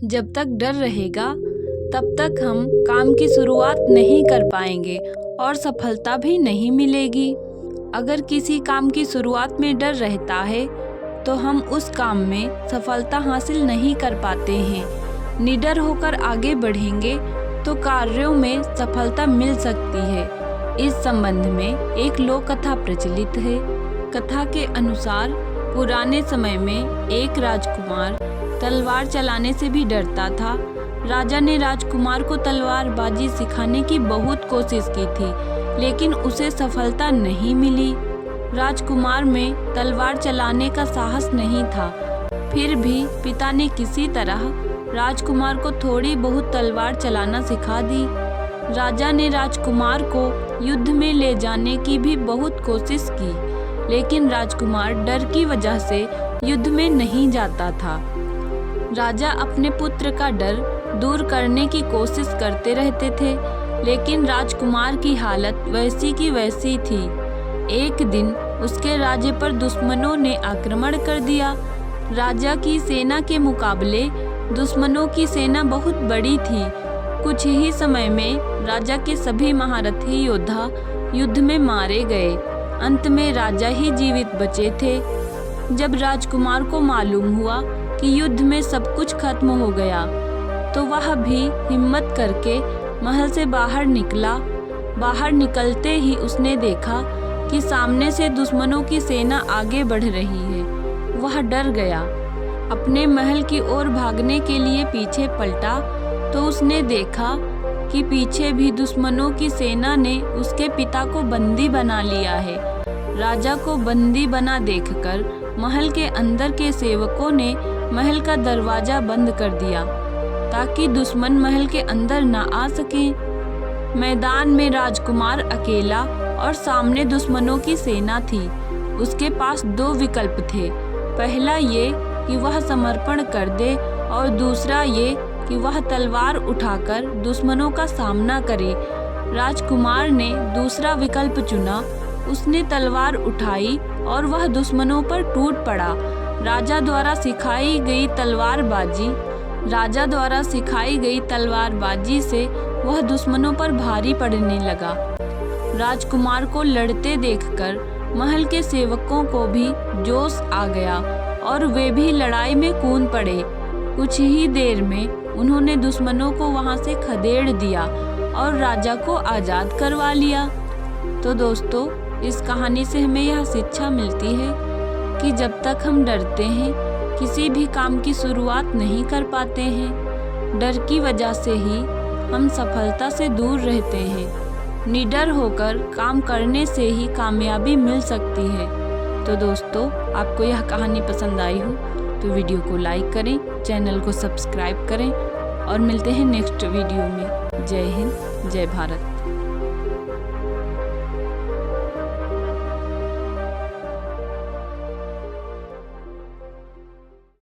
जब तक डर रहेगा तब तक हम काम की शुरुआत नहीं कर पाएंगे और सफलता भी नहीं मिलेगी। अगर किसी काम की शुरुआत में डर रहता है तो हम उस काम में सफलता हासिल नहीं कर पाते हैं। निडर होकर आगे बढ़ेंगे तो कार्यों में सफलता मिल सकती है। इस संबंध में एक लोक कथा प्रचलित है। कथा के अनुसार पुराने समय में एक राजकुमार तलवार चलाने से भी डरता था। राजा ने राजकुमार को तलवारबाजी सिखाने की बहुत कोशिश की थी, लेकिन उसे सफलता नहीं मिली। राजकुमार में तलवार चलाने का साहस नहीं था। फिर भी पिता ने किसी तरह राजकुमार को थोड़ी बहुत तलवार चलाना सिखा दी। राजा ने राजकुमार को युद्ध में ले जाने की भी बहुत कोशिश की, लेकिन राजकुमार डर की वजह से युद्ध में नहीं जाता था। राजा अपने पुत्र का डर दूर करने की कोशिश करते रहते थे, लेकिन राजकुमार की हालत वैसी की वैसी थी। एक दिन उसके राज्य पर दुश्मनों ने आक्रमण कर दिया। राजा की सेना के मुकाबले दुश्मनों की सेना बहुत बड़ी थी। कुछ ही समय में राजा के सभी महारथी योद्धा युद्ध में मारे गए। अंत में राजा ही जीवित बचे थे। जब राजकुमार को मालूम हुआ कि युद्ध में सब कुछ खत्म हो गया, तो वह भी हिम्मत करके महल से बाहर निकला। बाहर निकलते ही उसने देखा कि सामने से दुश्मनों की सेना आगे बढ़ रही है। वह डर गया। अपने महल की ओर भागने के लिए पीछे पलटा तो उसने देखा कि पीछे भी दुश्मनों की सेना ने उसके पिता को बंदी बना लिया है। राजा को बंदी बना देखकर महल के अंदर के सेवकों ने महल का दरवाजा बंद कर दिया ताकि दुश्मन महल के अंदर न आ सकें। मैदान में राजकुमार अकेला और सामने दुश्मनों की सेना थी। उसके पास दो विकल्प थे। पहला ये कि वह समर्पण कर दे और दूसरा ये कि वह तलवार उठाकर दुश्मनों का सामना करे। राजकुमार ने दूसरा विकल्प चुना। उसने तलवार उठाई और वह दुश्मनों पर टूट पड़ा। राजा द्वारा सिखाई गई तलवारबाजी से वह दुश्मनों पर भारी पड़ने लगा। राजकुमार को लड़ते देखकर महल के सेवकों को भी जोश आ गया और वे भी लड़ाई में कूद पड़े। कुछ ही देर में उन्होंने दुश्मनों को वहां से खदेड़ दिया और राजा को आज़ाद करवा लिया। तो दोस्तों, इस कहानी से हमें यह शिक्षा मिलती है कि जब तक हम डरते हैं, किसी भी काम की शुरुआत नहीं कर पाते हैं। डर की वजह से ही हम सफलता से दूर रहते हैं। निडर होकर काम करने से ही कामयाबी मिल सकती है। तो दोस्तों, आपको यह कहानी पसंद आई हो तो वीडियो को लाइक करें, चैनल को सब्सक्राइब करें और मिलते हैं नेक्स्ट वीडियो में। जय हिंद, जय भारत।